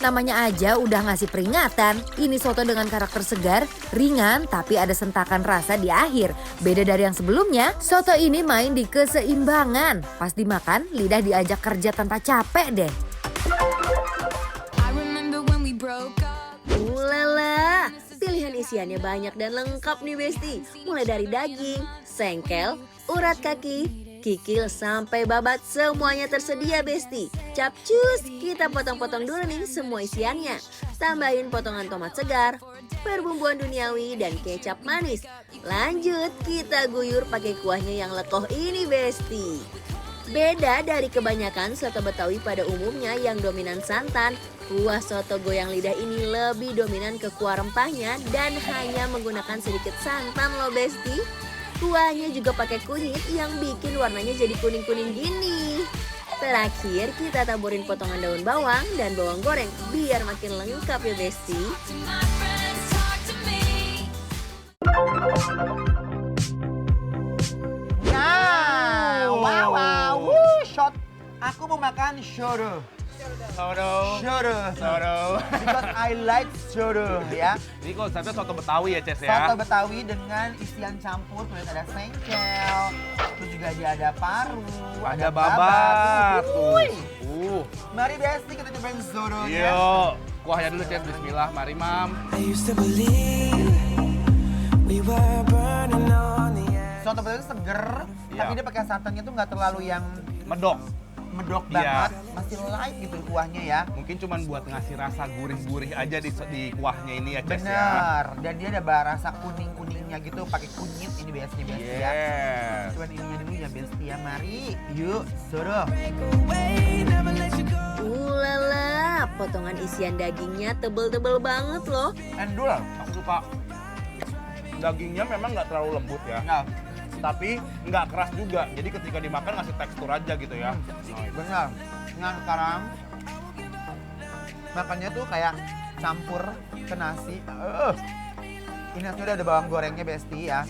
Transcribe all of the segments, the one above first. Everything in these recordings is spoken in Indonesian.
Namanya aja udah ngasih peringatan. Ini soto dengan karakter segar, ringan, tapi ada sentakan rasa di akhir. Beda dari yang sebelumnya, soto ini main di keseimbangan. Pas dimakan, lidah diajak kerja tanpa capek deh. Ulala, pilihan isiannya banyak dan lengkap nih Besti. Mulai dari daging, sengkel, urat kaki, kikil sampai babat semuanya tersedia Besti. Capcus, kita potong-potong dulu nih semua isiannya. Tambahin potongan tomat segar, perbumbuan duniawi dan kecap manis. Lanjut, kita guyur pakai kuahnya yang lekoh ini Besti. Beda dari kebanyakan soto Betawi pada umumnya yang dominan santan, kuah soto goyang lidah ini lebih dominan ke kuah rempahnya dan hanya menggunakan sedikit santan loh Besti. Kuahnya juga pakai kunyit yang bikin warnanya jadi kuning-kuning gini. Terakhir kita taburin potongan daun bawang dan bawang goreng biar makin lengkap ya Besti. Wow, shot. Aku mau makan soto. Soto. Because I like soto ya. Ini konsepnya soto Betawi ya, Ces ya? Soto Betawi dengan isian campur, kemudian ada sengkel, terus juga ada paru, Ada babat. Wuih. Mari Mari Besti kita cobain sotonya. Yuk. Kuahnya dulu, Ces. Bismillah. Mari, Mam. Soto Betawi itu seger, Iya. tapi dia pakai santannya tuh nggak terlalu yang Medok. medok Iya. banget, masih light gitu kuahnya ya. Mungkin cuman buat ngasih rasa gurih-gurih aja di kuahnya ini ya, Ces ya? Bener, dan dia ada rasa kuning-kuningnya gitu, pakai kunyit ini biasanya ya. Yes. Cuman ininya dulu ya Besti ya, mari yuk soto. Ulala, potongan isian dagingnya tebel-tebel banget loh. Endul. Aku suka dagingnya memang nggak terlalu lembut ya. Nah, Tapi nggak keras juga. Jadi ketika dimakan ngasih tekstur aja gitu ya. benar. Nah sekarang makannya tuh kayak campur ke nasi. Ini nasinya udah ada bawang gorengnya Besti ya.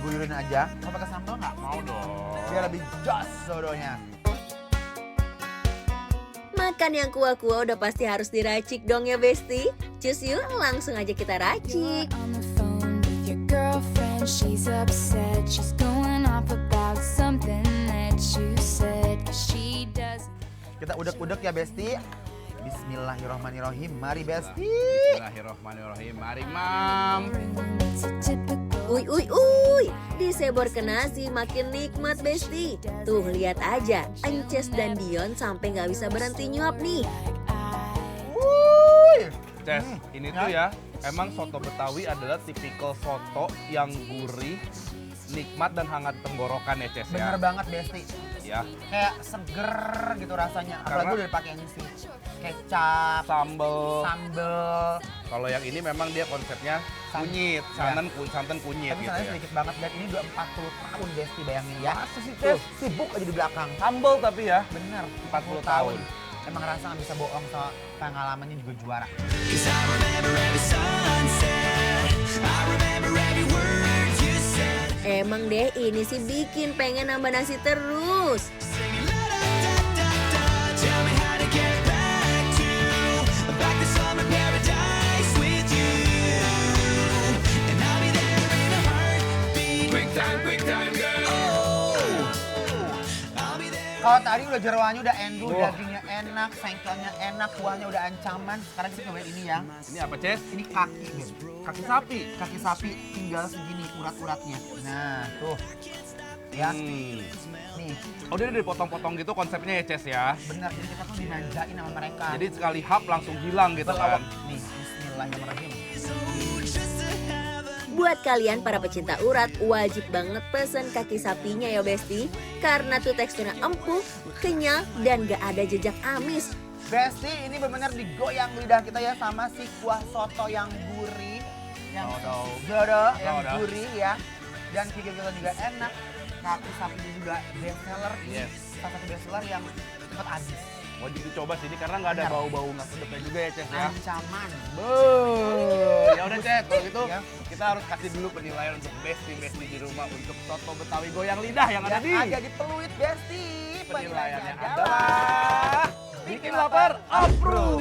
Guyurin aja. Mau pakai sambal nggak? Mau dong. Biar lebih jos sotonya. Makan yang kuah-kuah udah pasti harus diracik dong ya Besti. Cus yuk langsung aja kita racik. On the phone with your girlfriend, she's upset. She's going off about something that you said, 'cause she doesn't. Kita udek-udek ya Besti. Bismillahirrahmanirrahim. Mari Besti. Bismillahirrahmanirrahim. Mari, Mam. It's a typical. Uy, disebor ke nasi makin nikmat Besti. Tuh lihat aja, Ances dan Dion sampai nggak bisa berhenti nyuap nih. Wuih. Ces, ini tuh ya, emang soto Betawi adalah tipikal soto yang gurih, nikmat dan hangat tenggorokan ya, Ces Bener ya. banget Besti. Ya, Kayak seger gitu rasanya. Apalagi Karena- udah dipakai yang isi kecap, sambel. sambel. Kalau yang ini memang dia konsepnya kunyit, santan kunyit Tapi gitu sananya ya. sedikit banget dan ini udah 40 tahun Besti bayangin ya. Masa sih, Tuh, Ces? sibuk aja di belakang. Sambel tapi ya. Bener, 40 tahun. Emang rasa nggak bisa bohong soal pengalamannya juga juara. Emang deh ini sih bikin pengen nambah nasi terus. Kalau tadi udah jeroannya udah endul, Wah. dagingnya enak, sengkelnya enak, kuahnya udah ancaman. Sekarang kita cobain ini ya. Ini apa, Ces? Ini kaki, Ben. Kaki sapi. Kaki sapi tinggal segini urat-uratnya. Nah, tuh. Ya, Hmm. nih. Oh, dia dipotong-potong gitu konsepnya ya, Ces ya. Bener, jadi kita tuh dimanjain sama mereka. Jadi sekali hap langsung hilang gitu kan. Nih, bismillahirrahmanirrahim. Buat kalian para pecinta urat, wajib banget pesen kaki sapinya ya Besti. Karena tuh teksturnya empuk, kenyal, dan gak ada jejak amis. Besti, ini benar-benar digoyang lidah kita ya sama si kuah soto yang gurih. Yang dodo, yang Dodo. gurih ya. Dan kikil kita juga enak. Kaki sapinya juga best seller. Ini Yes. salah satu best seller yang cepat habis. Wajib dicoba sini karena nggak ada Benar. bau-bau nggak sedapnya juga ya, Ces ya. Ancaman. Ya udah, Ces, kalau gitu Ya. kita harus kasih dulu penilaian untuk Besti di rumah untuk soto Betawi goyang lidah yang ada Yang di ada di Peluit Besti. penilaiannya adalah adalah bikin lapar approve.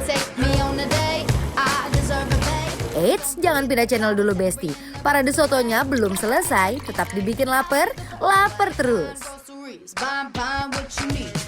Take me on a date, I deserve a date. Eits, jangan pindah channel dulu Besti. Parade sotonya belum selesai, tetap dibikin lapar terus. Groceries, buying what you need.